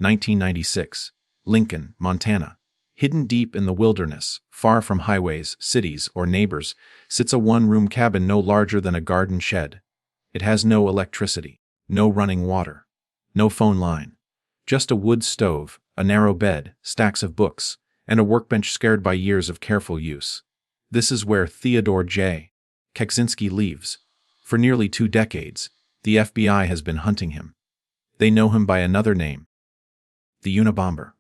1996. Lincoln, Montana. Hidden deep in the wilderness, far from highways, cities, or neighbors, sits a one-room cabin no larger than a garden shed. It has no electricity, no running water, no phone line. Just a wood stove, a narrow bed, stacks of books, and a workbench scarred by years of careful use. This is where Theodore Kaczynski lives. For nearly 2 decades, the FBI has been hunting him. They know him by another name: the Unabomber.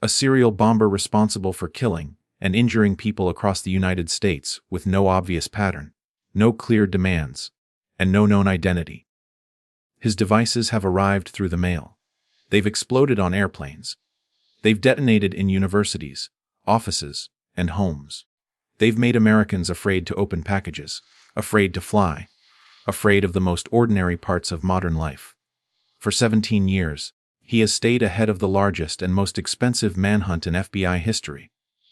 A serial bomber responsible for killing and injuring people across the United States with no obvious pattern, no clear demands, and no known identity. His devices have arrived through the mail. They've exploded on airplanes. They've detonated in universities, offices, and homes. They've made Americans afraid to open packages, afraid to fly, afraid of the most ordinary parts of modern life. For 17 years, he has stayed ahead of the largest and most expensive manhunt in FBI history.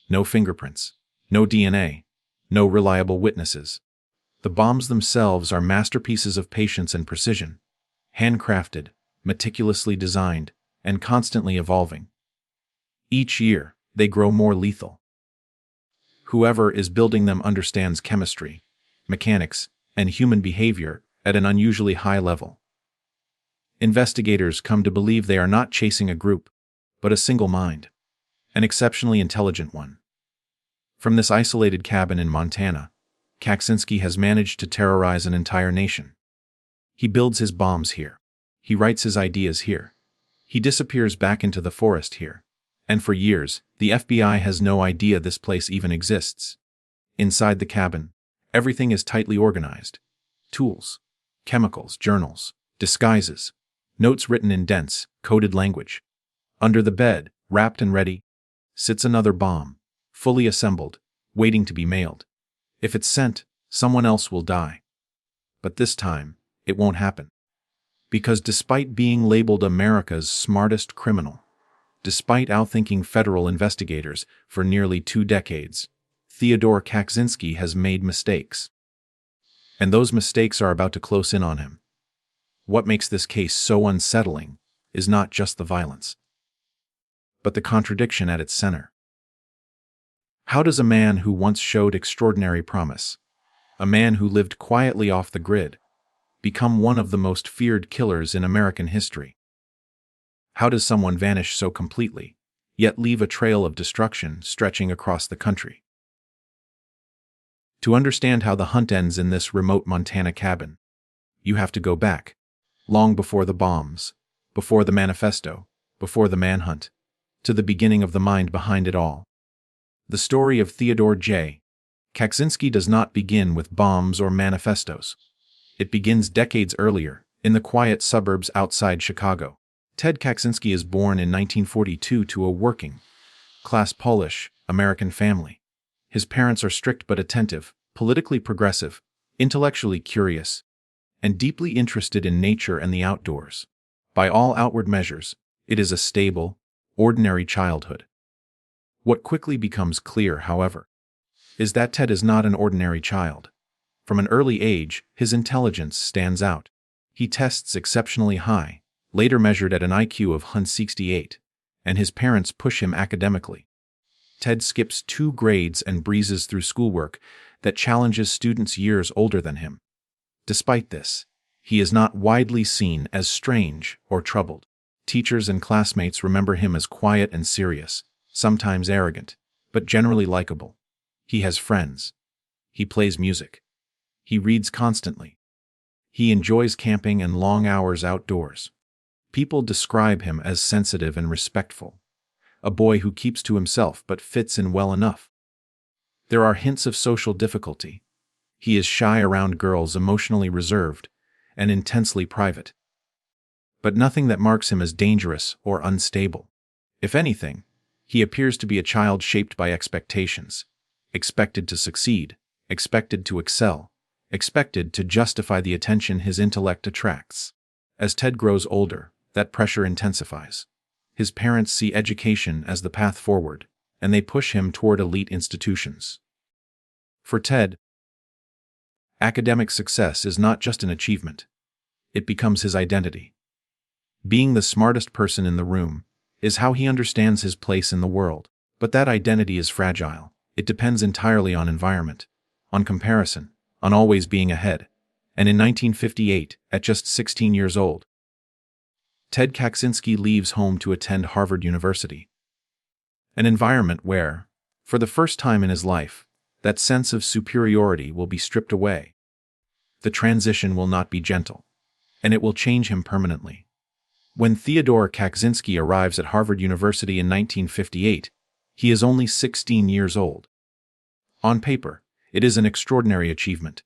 No fingerprints, no DNA, no reliable witnesses. The bombs themselves are masterpieces of patience and precision, handcrafted, meticulously designed, and constantly evolving. Each year, they grow more lethal. Whoever is building them understands chemistry, mechanics, and human behavior at an unusually high level. Investigators come to believe they are not chasing a group, but a single mind, an exceptionally intelligent one. From this isolated cabin in Montana, Kaczynski has managed to terrorize an entire nation. He builds his bombs here. He writes his ideas here. He disappears back into the forest here. And for years, the FBI has no idea this place even exists. Inside the cabin, everything is tightly organized. Tools, chemicals, journals, disguises, notes written in dense, coded language. Under the bed, wrapped and ready, sits another bomb, fully assembled, waiting to be mailed. If it's sent, someone else will die. But this time, it won't happen. Because despite being labeled America's smartest criminal, despite outthinking federal investigators for nearly 2 decades, Theodore Kaczynski has made mistakes. And those mistakes are about to close in on him. What makes this case so unsettling is not just the violence, but the contradiction at its center. How does a man who once showed extraordinary promise, a man who lived quietly off the grid, become one of the most feared killers in American history? How does someone vanish so completely, yet leave a trail of destruction stretching across the country? To understand how the hunt ends in this remote Montana cabin, you have to go back, long before the bombs, before the manifesto, before the manhunt, to the beginning of the mind behind it all. The story of Theodore Kaczynski does not begin with bombs or manifestos. It begins decades earlier, in the quiet suburbs outside Chicago. Ted Kaczynski is born in 1942 to a working-class Polish-American family. His parents are strict but attentive, politically progressive, intellectually curious, and deeply interested in nature and the outdoors. By all outward measures, it is a stable, ordinary childhood. What quickly becomes clear, however, is that Ted is not an ordinary child. From an early age, his intelligence stands out. He tests exceptionally high, later measured at an IQ of 168, and his parents push him academically. Ted skips 2 grades and breezes through schoolwork that challenges students years older than him. Despite this, he is not widely seen as strange or troubled. Teachers and classmates remember him as quiet and serious, sometimes arrogant, but generally likable. He has friends. He plays music. He reads constantly. He enjoys camping and long hours outdoors. People describe him as sensitive and respectful, a boy who keeps to himself but fits in well enough. There are hints of social difficulty. He is shy around girls, emotionally reserved, and intensely private. But nothing that marks him as dangerous or unstable. If anything, he appears to be a child shaped by expectations, expected to succeed, expected to excel, expected to justify the attention his intellect attracts. As Ted grows older, that pressure intensifies. His parents see education as the path forward, and they push him toward elite institutions. For Ted, academic success is not just an achievement. It becomes his identity. Being the smartest person in the room is how he understands his place in the world. But that identity is fragile. It depends entirely on environment, on comparison, on always being ahead. And in 1958, at just 16 years old, Ted Kaczynski leaves home to attend Harvard University. An environment where, for the first time in his life, that sense of superiority will be stripped away. The transition will not be gentle, and it will change him permanently. When Theodore Kaczynski arrives at Harvard University in 1958, he is only 16 years old. On paper, it is an extraordinary achievement.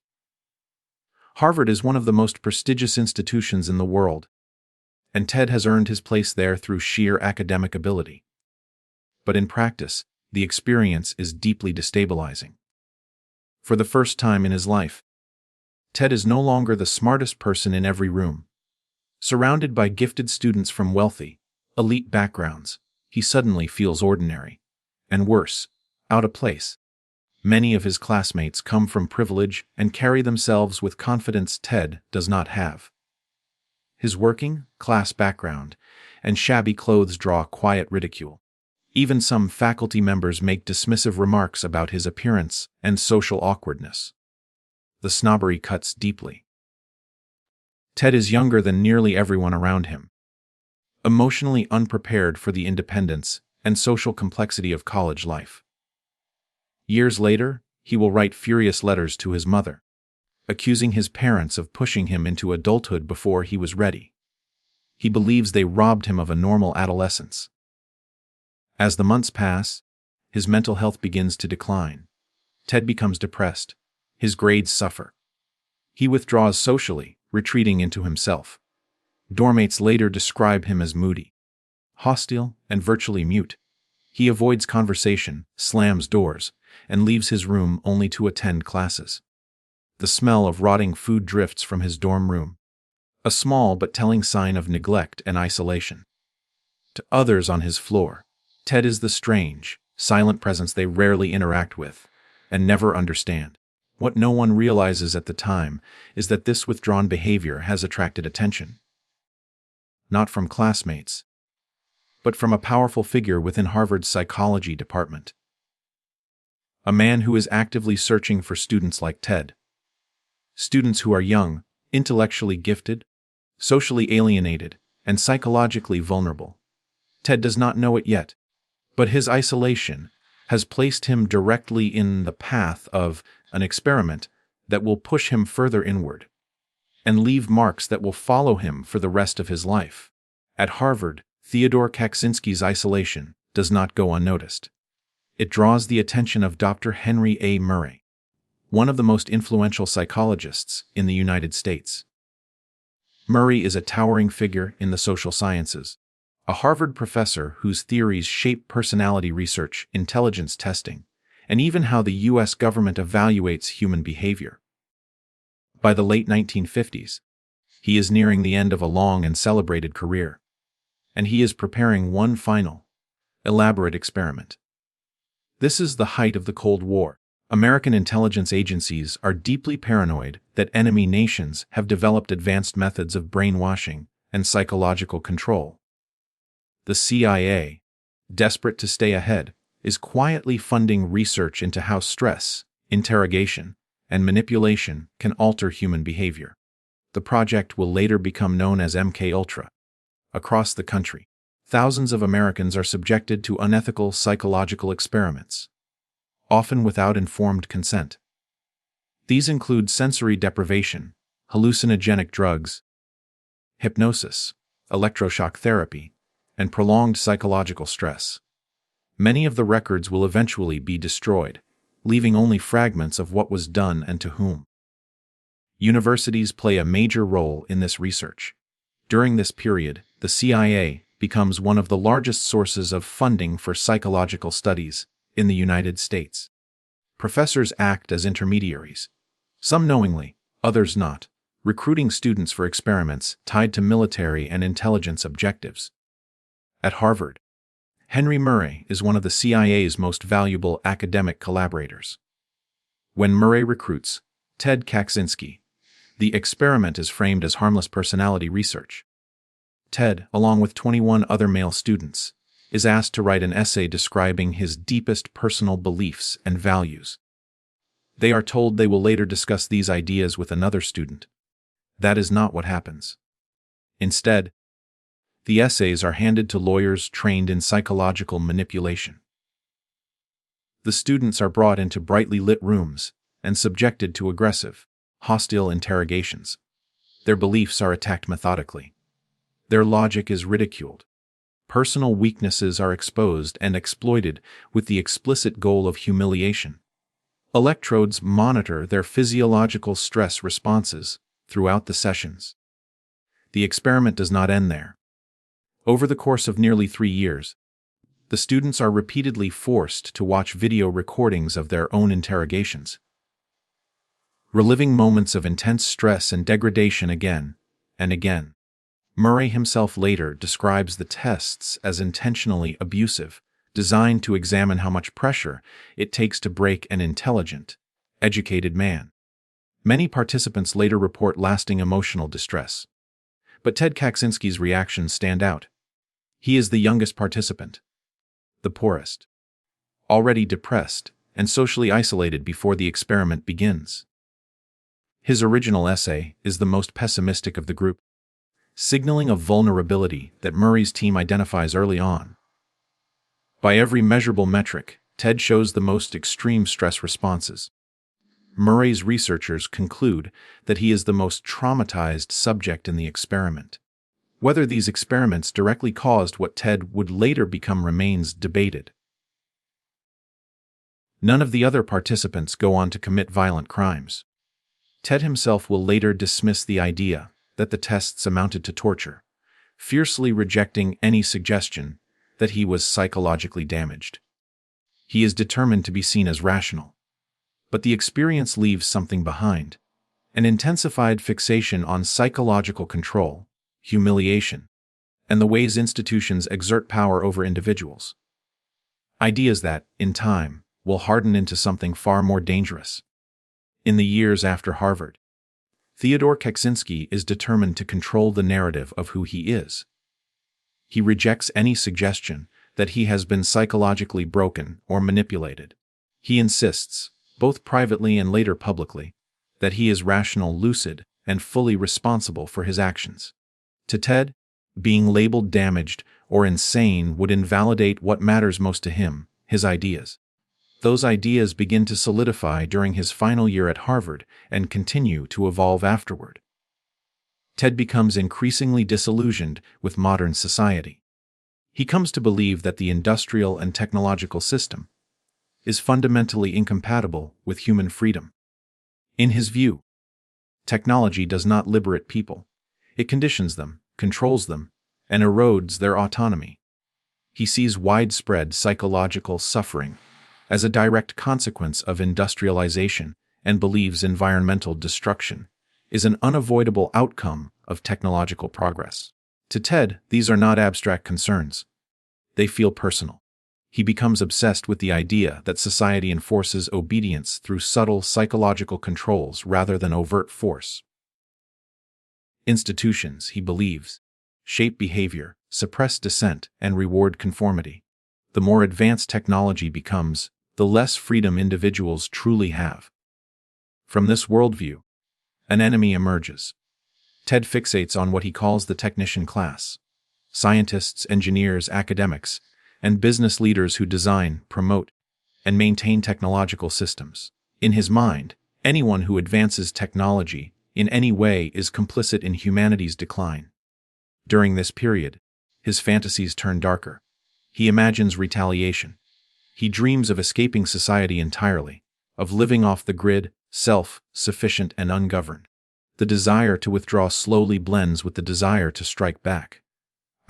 Harvard is one of the most prestigious institutions in the world, and Ted has earned his place there through sheer academic ability. But in practice, the experience is deeply destabilizing. For the first time in his life, Ted is no longer the smartest person in every room. Surrounded by gifted students from wealthy, elite backgrounds, he suddenly feels ordinary, and worse, out of place. Many of his classmates come from privilege and carry themselves with confidence Ted does not have. His working class background and shabby clothes draw quiet ridicule. Even some faculty members make dismissive remarks about his appearance and social awkwardness. The snobbery cuts deeply. Ted is younger than nearly everyone around him, emotionally unprepared for the independence and social complexity of college life. Years later, he will write furious letters to his mother, accusing his parents of pushing him into adulthood before he was ready. He believes they robbed him of a normal adolescence. As the months pass, his mental health begins to decline. Ted becomes depressed. His grades suffer. He withdraws socially, retreating into himself. Dormmates later describe him as moody, hostile, and virtually mute. He avoids conversation, slams doors, and leaves his room only to attend classes. The smell of rotting food drifts from his dorm room, a small but telling sign of neglect and isolation. To others on his floor, Ted is the strange, silent presence they rarely interact with and never understand. What no one realizes at the time is that this withdrawn behavior has attracted attention. Not from classmates, but from a powerful figure within Harvard's psychology department. A man who is actively searching for students like Ted. Students who are young, intellectually gifted, socially alienated, and psychologically vulnerable. Ted does not know it yet, but his isolation has placed him directly in the path of an experiment that will push him further inward and leave marks that will follow him for the rest of his life. At Harvard, Theodore Kaczynski's isolation does not go unnoticed. It draws the attention of Dr. Henry A. Murray, one of the most influential psychologists in the United States. Murray is a towering figure in the social sciences, a Harvard professor whose theories shape personality research, intelligence testing, and even how the U.S. government evaluates human behavior. By the late 1950s, he is nearing the end of a long and celebrated career, and he is preparing one final, elaborate experiment. This is the height of the Cold War. American intelligence agencies are deeply paranoid that enemy nations have developed advanced methods of brainwashing and psychological control. The CIA, desperate to stay ahead, is quietly funding research into how stress, interrogation, and manipulation can alter human behavior. The project will later become known as MKUltra. Across the country, thousands of Americans are subjected to unethical psychological experiments, often without informed consent. These include sensory deprivation, hallucinogenic drugs, hypnosis, electroshock therapy, and prolonged psychological stress. Many of the records will eventually be destroyed, leaving only fragments of what was done and to whom. Universities play a major role in this research. During this period, the CIA becomes one of the largest sources of funding for psychological studies in the United States. Professors act as intermediaries, some knowingly, others not, recruiting students for experiments tied to military and intelligence objectives. At Harvard, Henry Murray is one of the CIA's most valuable academic collaborators. When Murray recruits Ted Kaczynski, the experiment is framed as harmless personality research. Ted, along with 21 other male students, is asked to write an essay describing his deepest personal beliefs and values. They are told they will later discuss these ideas with another student. That is not what happens. Instead, the essays are handed to lawyers trained in psychological manipulation. The students are brought into brightly lit rooms and subjected to aggressive, hostile interrogations. Their beliefs are attacked methodically. Their logic is ridiculed. Personal weaknesses are exposed and exploited with the explicit goal of humiliation. Electrodes monitor their physiological stress responses throughout the sessions. The experiment does not end there. Over the course of nearly 3 years, the students are repeatedly forced to watch video recordings of their own interrogations, reliving moments of intense stress and degradation again and again. Murray himself later describes the tests as intentionally abusive, designed to examine how much pressure it takes to break an intelligent, educated man. Many participants later report lasting emotional distress. But Ted Kaczynski's reactions stand out. He is the youngest participant, the poorest, already depressed and socially isolated before the experiment begins. His original essay is the most pessimistic of the group, signaling a vulnerability that Murray's team identifies early on. By every measurable metric, Ted shows the most extreme stress responses. Murray's researchers conclude that he is the most traumatized subject in the experiment. Whether these experiments directly caused what Ted would later become remains debated. None of the other participants go on to commit violent crimes. Ted himself will later dismiss the idea that the tests amounted to torture, fiercely rejecting any suggestion that he was psychologically damaged. He is determined to be seen as rational. But the experience leaves something behind: an intensified fixation on psychological control, humiliation, and the ways institutions exert power over individuals. Ideas that, in time, will harden into something far more dangerous. In the years after Harvard, Theodore Kaczynski is determined to control the narrative of who he is. He rejects any suggestion that he has been psychologically broken or manipulated. He insists, both privately and later publicly, that he is rational, lucid, and fully responsible for his actions. To Ted, being labeled damaged or insane would invalidate what matters most to him, his ideas. Those ideas begin to solidify during his final year at Harvard and continue to evolve afterward. Ted becomes increasingly disillusioned with modern society. He comes to believe that the industrial and technological system is fundamentally incompatible with human freedom. In his view, technology does not liberate people. It conditions them, controls them, and erodes their autonomy. He sees widespread psychological suffering as a direct consequence of industrialization and believes environmental destruction is an unavoidable outcome of technological progress. To Ted, these are not abstract concerns. They feel personal. He becomes obsessed with the idea that society enforces obedience through subtle psychological controls rather than overt force. Institutions, he believes, shape behavior, suppress dissent, and reward conformity. The more advanced technology becomes, the less freedom individuals truly have. From this worldview, an enemy emerges. Ted fixates on what he calls the technician class: scientists, engineers, academics, and business leaders who design, promote, and maintain technological systems. In his mind, anyone who advances technology in any way is complicit in humanity's decline. During this period, his fantasies turn darker. He imagines retaliation. He dreams of escaping society entirely, of living off the grid, self-sufficient and ungoverned. The desire to withdraw slowly blends with the desire to strike back.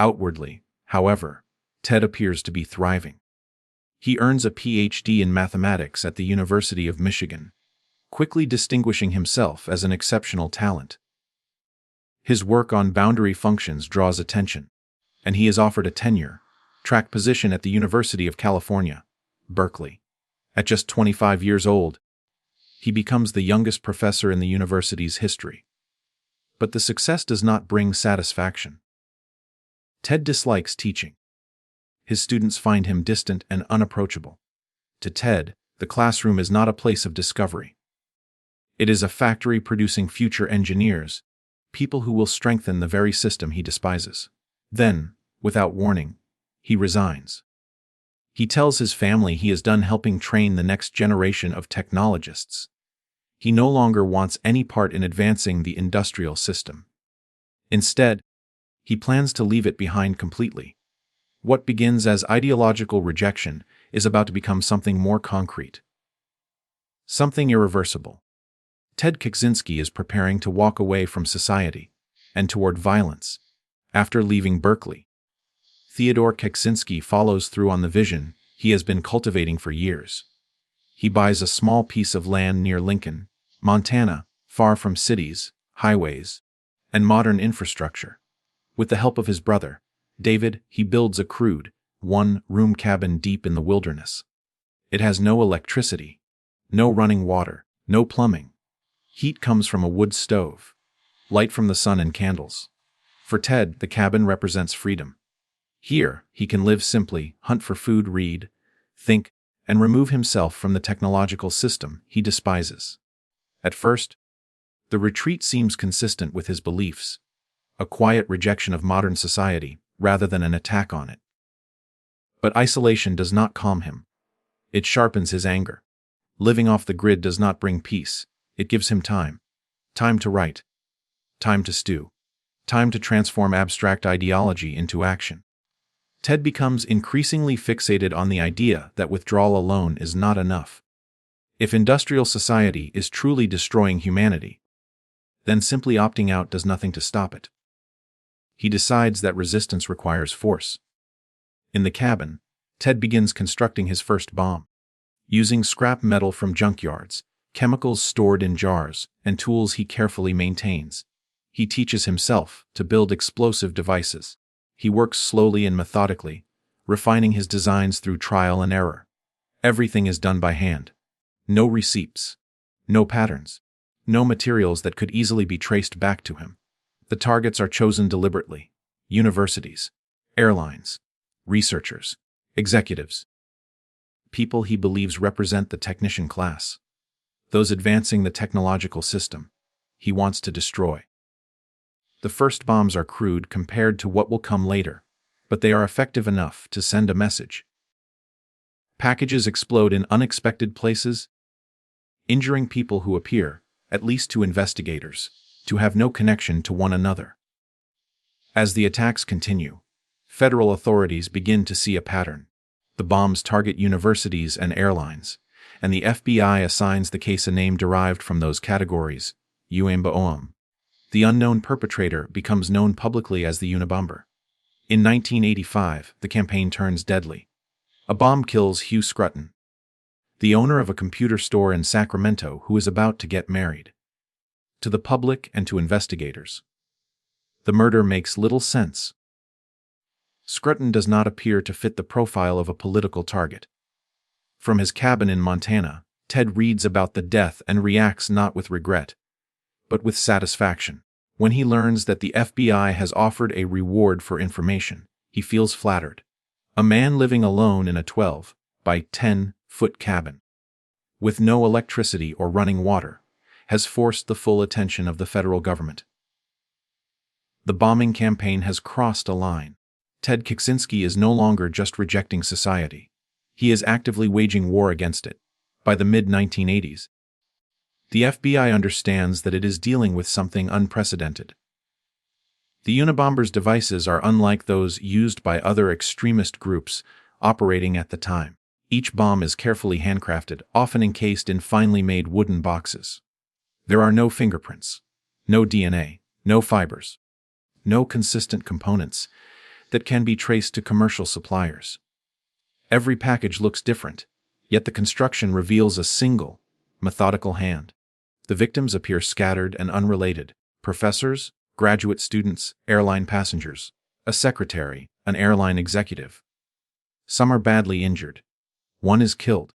Outwardly, however, Ted appears to be thriving. He earns a PhD in mathematics at the University of Michigan, quickly distinguishing himself as an exceptional talent. His work on boundary functions draws attention, and he is offered a tenure-track position at the University of California, Berkeley. At just 25 years old, he becomes the youngest professor in the university's history. But the success does not bring satisfaction. Ted dislikes teaching. His students find him distant and unapproachable. To Ted, the classroom is not a place of discovery. It is a factory producing future engineers, people who will strengthen the very system he despises. Then, without warning, he resigns. He tells his family he is done helping train the next generation of technologists. He no longer wants any part in advancing the industrial system. Instead, he plans to leave it behind completely. What begins as ideological rejection is about to become something more concrete. Something irreversible. Ted Kaczynski is preparing to walk away from society and toward violence. After leaving Berkeley, Theodore Kaczynski follows through on the vision he has been cultivating for years. He buys a small piece of land near Lincoln, Montana, far from cities, highways, and modern infrastructure. With the help of his brother, David, he builds a crude, one-room cabin deep in the wilderness. It has no electricity, no running water, no plumbing. Heat comes from a wood stove, light from the sun and candles. For Ted, the cabin represents freedom. Here, he can live simply, hunt for food, read, think, and remove himself from the technological system he despises. At first, the retreat seems consistent with his beliefs, a quiet rejection of modern society rather than an attack on it. But isolation does not calm him. It sharpens his anger. Living off the grid does not bring peace. It gives him time. Time to write. Time to stew. Time to transform abstract ideology into action. Ted becomes increasingly fixated on the idea that withdrawal alone is not enough. If industrial society is truly destroying humanity, then simply opting out does nothing to stop it. He decides that resistance requires force. In the cabin, Ted begins constructing his first bomb. Using scrap metal from junkyards, chemicals stored in jars, and tools he carefully maintains, he teaches himself to build explosive devices. He works slowly and methodically, refining his designs through trial and error. Everything is done by hand. No receipts, no patterns, no materials that could easily be traced back to him. The targets are chosen deliberately: universities, airlines, researchers, executives. People he believes represent the technician class, those advancing the technological system he wants to destroy. The first bombs are crude compared to what will come later, but they are effective enough to send a message. Packages explode in unexpected places, injuring people who appear, at least to investigators, to have no connection to one another. As the attacks continue, federal authorities begin to see a pattern. The bombs target universities and airlines, and the FBI assigns the case a name derived from those categories: Unabomber. The unknown perpetrator becomes known publicly as the Unabomber. In 1985, the campaign turns deadly. A bomb kills Hugh Scruton, the owner of a computer store in Sacramento who is about to get married. To the public and to investigators, the murder makes little sense. Scruton does not appear to fit the profile of a political target. From his cabin in Montana, Ted reads about the death and reacts not with regret, but with satisfaction. When he learns that the FBI has offered a reward for information, he feels flattered. A man living alone in a 12 by 10-foot cabin, with no electricity or running water, has forced the full attention of the federal government. The bombing campaign has crossed a line. Ted Kaczynski is no longer just rejecting society. He is actively waging war against it. By the mid-1980s, the FBI understands that it is dealing with something unprecedented. The Unabomber's devices are unlike those used by other extremist groups operating at the time. Each bomb is carefully handcrafted, often encased in finely made wooden boxes. There are no fingerprints, no DNA, no fibers, no consistent components that can be traced to commercial suppliers. Every package looks different, yet the construction reveals a single, methodical hand. The victims appear scattered and unrelated: professors, graduate students, airline passengers, a secretary, an airline executive. Some are badly injured. One is killed.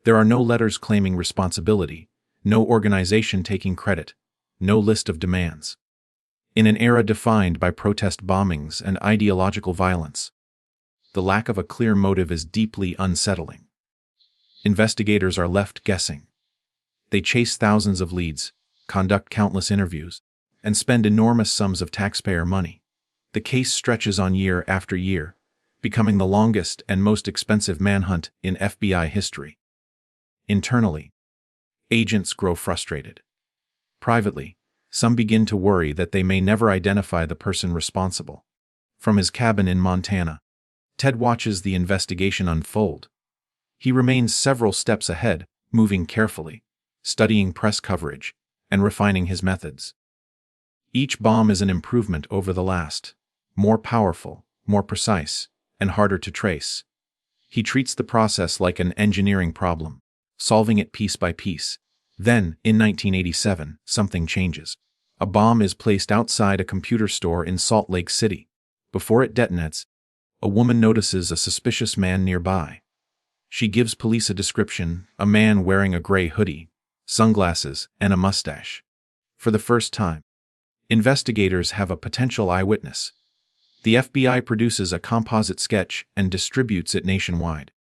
There are no letters claiming responsibility, no organization taking credit, no list of demands. In an era defined by protest bombings and ideological violence, the lack of a clear motive is deeply unsettling. Investigators are left guessing. They chase thousands of leads, conduct countless interviews, and spend enormous sums of taxpayer money. The case stretches on year after year, becoming the longest and most expensive manhunt in FBI history. Internally, agents grow frustrated. Privately, some begin to worry that they may never identify the person responsible. From his cabin in Montana, Ted watches the investigation unfold. He remains several steps ahead, moving carefully, studying press coverage, and refining his methods. Each bomb is an improvement over the last, more powerful, more precise, and harder to trace. He treats the process like an engineering problem, solving it piece by piece. Then, in 1987, something changes. A bomb is placed outside a computer store in Salt Lake City. Before it detonates, a woman notices a suspicious man nearby. She gives police a description: a man wearing a gray hoodie, sunglasses, and a mustache. For the first time, investigators have a potential eyewitness. The FBI produces a composite sketch and distributes it nationwide.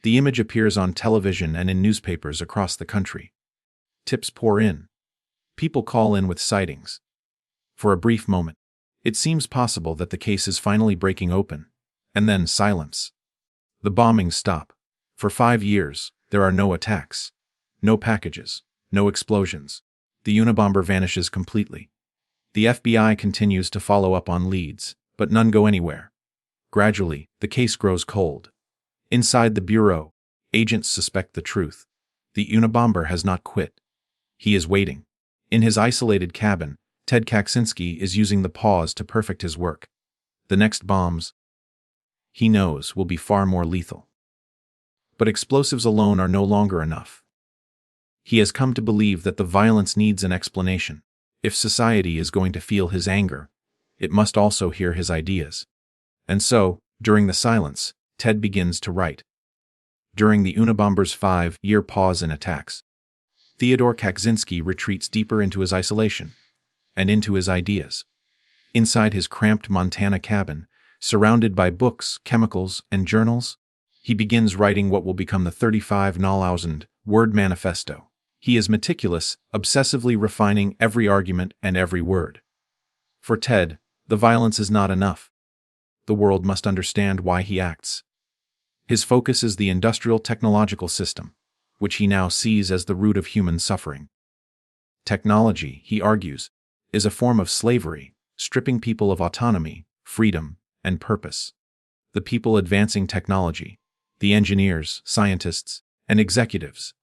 The image appears on television and in newspapers across the country. Tips pour in. People call in with sightings. For a brief moment, it seems possible that the case is finally breaking open, and then silence. The bombings stop. For 5 years, there are no attacks, no packages, no explosions. The Unabomber vanishes completely. The FBI continues to follow up on leads, but none go anywhere. Gradually, the case grows cold. Inside the bureau, agents suspect the truth. The Unabomber has not quit. He is waiting. In his isolated cabin, Ted Kaczynski is using the pause to perfect his work. The next bombs, he knows, will be far more lethal. But explosives alone are no longer enough. He has come to believe that the violence needs an explanation. If society is going to feel his anger, it must also hear his ideas. And so, during the silence, Ted begins to write. During the Unabomber's 5-year pause in attacks, Theodore Kaczynski retreats deeper into his isolation and into his ideas. Inside his cramped Montana cabin, surrounded by books, chemicals, and journals, he begins writing what will become the 35,000-word manifesto. He is meticulous, obsessively refining every argument and every word. For Ted, the violence is not enough. The world must understand why he acts. His focus is the industrial technological system, which he now sees as the root of human suffering. Technology, he argues, is a form of slavery, stripping people of autonomy, freedom, and purpose. The people advancing technology, the engineers, scientists, and executives,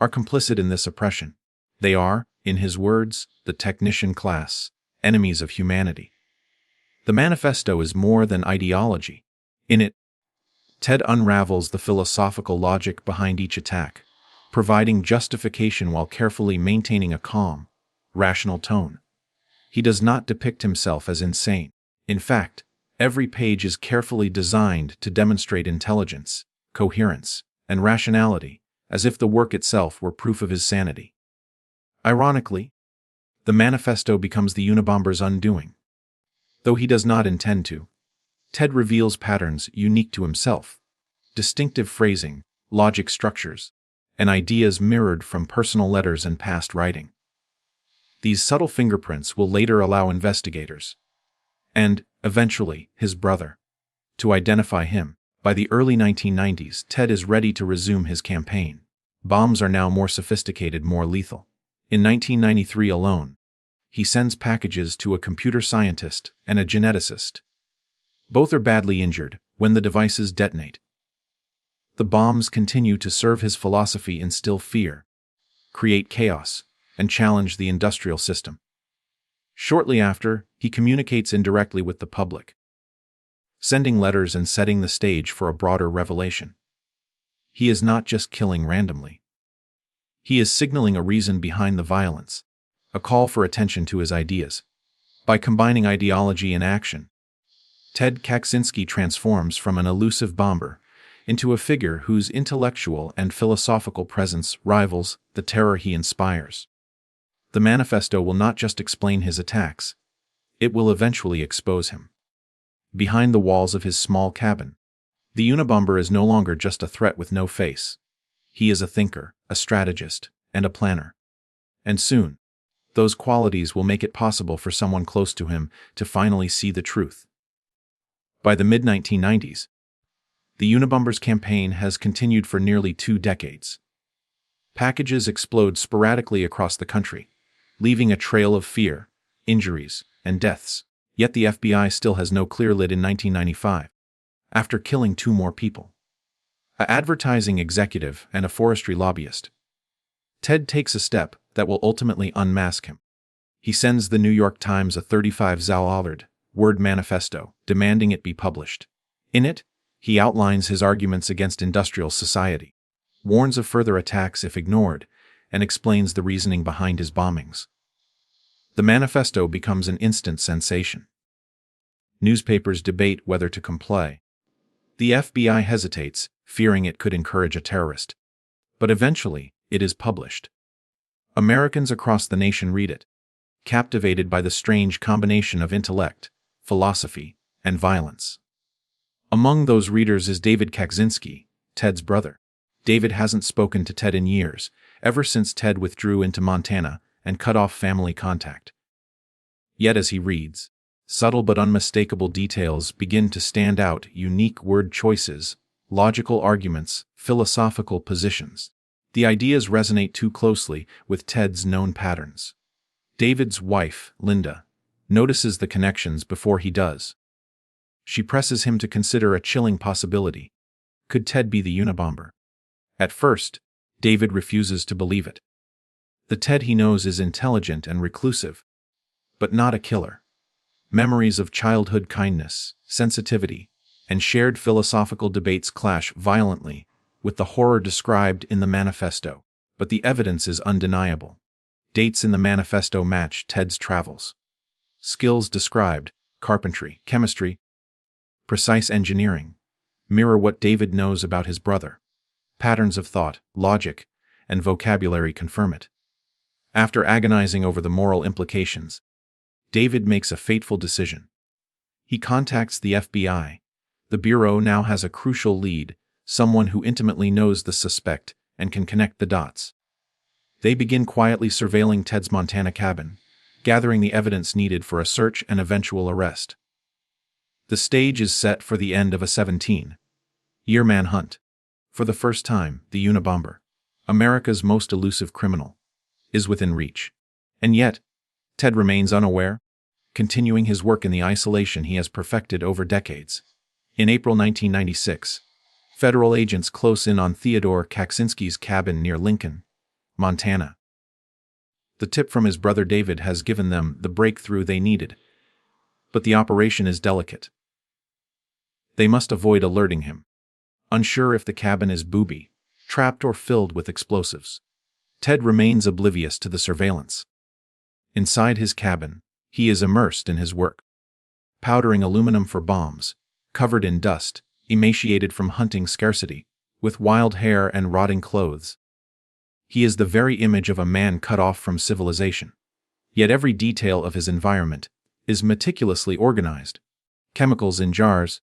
are complicit in this oppression. They are, in his words, the technician class, enemies of humanity. The manifesto is more than ideology. In it, Ted unravels the philosophical logic behind each attack, providing justification while carefully maintaining a calm, rational tone. He does not depict himself as insane. In fact, every page is carefully designed to demonstrate intelligence, coherence, and rationality, as if the work itself were proof of his sanity. Ironically, the manifesto becomes the Unabomber's undoing. Though he does not intend to, Ted reveals patterns unique to himself, distinctive phrasing, logic structures, and ideas mirrored from personal letters and past writing. These subtle fingerprints will later allow investigators, and, eventually, his brother, to identify him. By the early 1990s, Ted is ready to resume his campaign. Bombs are now more sophisticated, more lethal. In 1993 alone, he sends packages to a computer scientist and a geneticist. Both are badly injured when the devices detonate. The bombs continue to serve his philosophy: instill fear, create chaos, and challenge the industrial system. Shortly after, he communicates indirectly with the public, sending letters and setting the stage for a broader revelation. He is not just killing randomly. He is signaling a reason behind the violence, a call for attention to his ideas. By combining ideology and action, Ted Kaczynski transforms from an elusive bomber into a figure whose intellectual and philosophical presence rivals the terror he inspires. The manifesto will not just explain his attacks. It will eventually expose him. Behind the walls of his small cabin, the Unabomber is no longer just a threat with no face. He is a thinker, a strategist, and a planner. And soon, those qualities will make it possible for someone close to him to finally see the truth. By the mid-1990s, the Unabomber's campaign has continued for nearly 2 decades. Packages explode sporadically across the country, leaving a trail of fear, injuries, and deaths. Yet the FBI still has no clear lid in 1995, after killing 2 more people. An advertising executive and a forestry lobbyist. Ted takes a step that will ultimately unmask him. He sends the New York Times a 35,000-word manifesto, demanding it be published. In it, he outlines his arguments against industrial society, warns of further attacks if ignored, and explains the reasoning behind his bombings. The manifesto becomes an instant sensation. Newspapers debate whether to comply. The FBI hesitates, fearing it could encourage a terrorist. But eventually, it is published. Americans across the nation read it, captivated by the strange combination of intellect, philosophy, and violence. Among those readers is David Kaczynski, Ted's brother. David hasn't spoken to Ted in years, ever since Ted withdrew into Montana and cut off family contact. Yet as he reads, subtle but unmistakable details begin to stand out: unique word choices, logical arguments, philosophical positions. The ideas resonate too closely with Ted's known patterns. David's wife, Linda, notices the connections before he does. She presses him to consider a chilling possibility. Could Ted be the Unabomber? At first, David refuses to believe it. The Ted he knows is intelligent and reclusive, but not a killer. Memories of childhood kindness, sensitivity, and shared philosophical debates clash violently with the horror described in the manifesto, but the evidence is undeniable. Dates in the manifesto match Ted's travels. Skills described: carpentry, chemistry, precise engineering, mirror what David knows about his brother. Patterns of thought, logic, and vocabulary confirm it. After agonizing over the moral implications, David makes a fateful decision. He contacts the FBI. The Bureau now has a crucial lead, someone who intimately knows the suspect and can connect the dots. They begin quietly surveilling Ted's Montana cabin, gathering the evidence needed for a search and eventual arrest. The stage is set for the end of a 17-year manhunt. For the first time, the Unabomber, America's most elusive criminal, is within reach. And yet, Ted remains unaware, continuing his work in the isolation he has perfected over decades. In April 1996, federal agents close in on Theodore Kaczynski's cabin near Lincoln, Montana. The tip from his brother David has given them the breakthrough they needed. But the operation is delicate. They must avoid alerting him, unsure if the cabin is booby, trapped, or filled with explosives. Ted remains oblivious to the surveillance. Inside his cabin, he is immersed in his work, powdering aluminum for bombs, covered in dust, emaciated from hunting scarcity, with wild hair and rotting clothes. He is the very image of a man cut off from civilization. Yet every detail of his environment is meticulously organized. Chemicals in jars,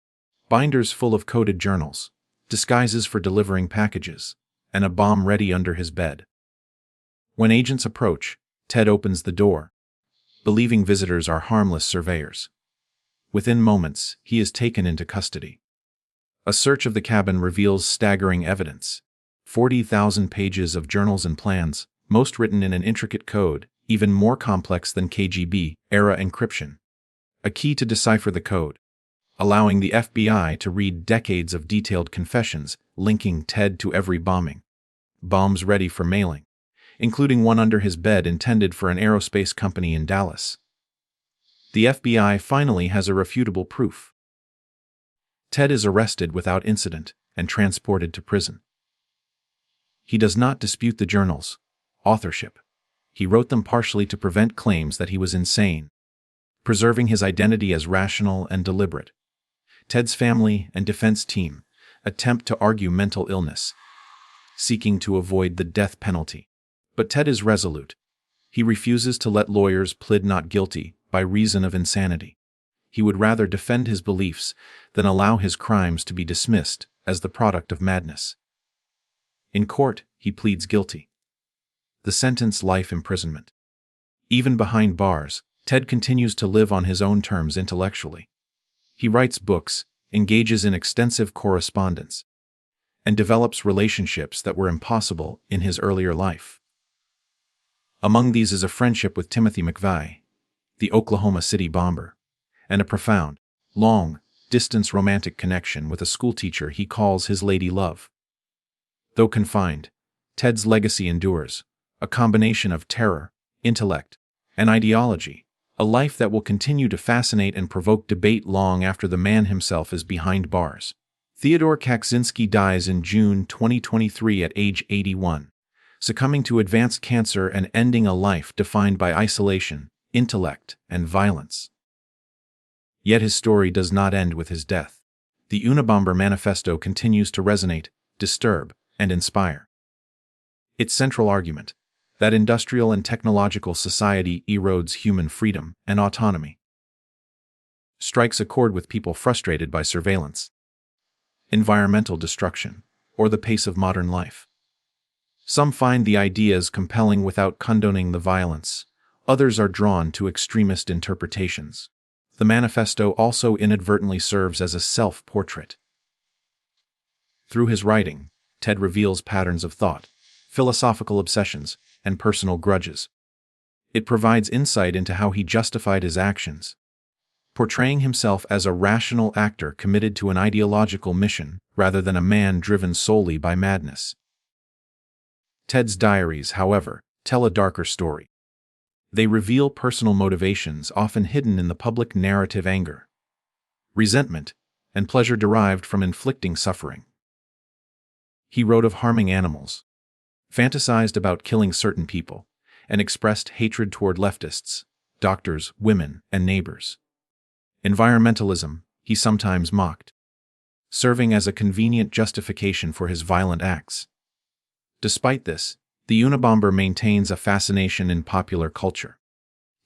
binders full of coded journals, disguises for delivering packages, and a bomb ready under his bed. When agents approach, Ted opens the door, believing visitors are harmless surveyors. Within moments, he is taken into custody. A search of the cabin reveals staggering evidence: 40,000 pages of journals and plans, most written in an intricate code, even more complex than KGB-era encryption. A key to decipher the code, allowing the FBI to read decades of detailed confessions linking Ted to every bombing. Bombs ready for mailing, including one under his bed intended for an aerospace company in Dallas. The FBI finally has irrefutable proof. Ted is arrested without incident and transported to prison. He does not dispute the journals' authorship. He wrote them partially to prevent claims that he was insane, preserving his identity as rational and deliberate. Ted's family and defense team attempt to argue mental illness, seeking to avoid the death penalty. But Ted is resolute. He refuses to let lawyers plead not guilty by reason of insanity. He would rather defend his beliefs than allow his crimes to be dismissed as the product of madness. In court, he pleads guilty. The sentence: life imprisonment. Even behind bars, Ted continues to live on his own terms intellectually. He writes books, engages in extensive correspondence, and develops relationships that were impossible in his earlier life. Among these is a friendship with Timothy McVeigh, the Oklahoma City bomber, and a profound, long-distance romantic connection with a schoolteacher he calls his lady love. Though confined, Ted's legacy endures, a combination of terror, intellect, and ideology, a life that will continue to fascinate and provoke debate long after the man himself is behind bars. Theodore Kaczynski dies in June 2023 at age 81, succumbing to advanced cancer and ending a life defined by isolation, intellect, and violence. Yet his story does not end with his death. The Unabomber manifesto continues to resonate, disturb, and inspire. Its central argument, that industrial and technological society erodes human freedom and autonomy, strikes a chord with people frustrated by surveillance, environmental destruction, or the pace of modern life. Some find the ideas compelling without condoning the violence. Others are drawn to extremist interpretations. The manifesto also inadvertently serves as a self-portrait. Through his writing, Ted reveals patterns of thought, philosophical obsessions, and personal grudges. It provides insight into how he justified his actions, portraying himself as a rational actor committed to an ideological mission rather than a man driven solely by madness. Ted's diaries, however, tell a darker story. They reveal personal motivations often hidden in the public narrative: anger, resentment, and pleasure derived from inflicting suffering. He wrote of harming animals, fantasized about killing certain people, and expressed hatred toward leftists, doctors, women, and neighbors. Environmentalism, he sometimes mocked, serving as a convenient justification for his violent acts. Despite this, the Unabomber maintains a fascination in popular culture.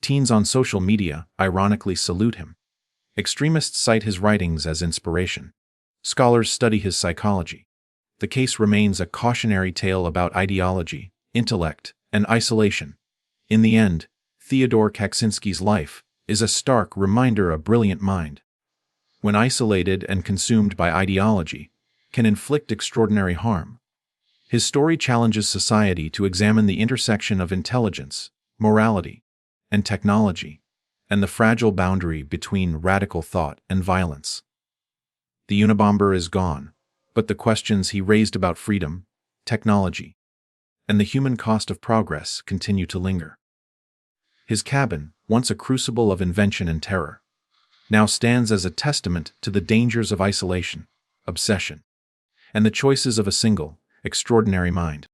Teens on social media ironically salute him. Extremists cite his writings as inspiration. Scholars study his psychology. The case remains a cautionary tale about ideology, intellect, and isolation. In the end, Theodore Kaczynski's life is a stark reminder: a brilliant mind, when isolated and consumed by ideology, can inflict extraordinary harm. His story challenges society to examine the intersection of intelligence, morality, and technology, and the fragile boundary between radical thought and violence. The Unabomber is gone, but the questions he raised about freedom, technology, and the human cost of progress continue to linger. His cabin, once a crucible of invention and terror, now stands as a testament to the dangers of isolation, obsession, and the choices of a single, extraordinary mind.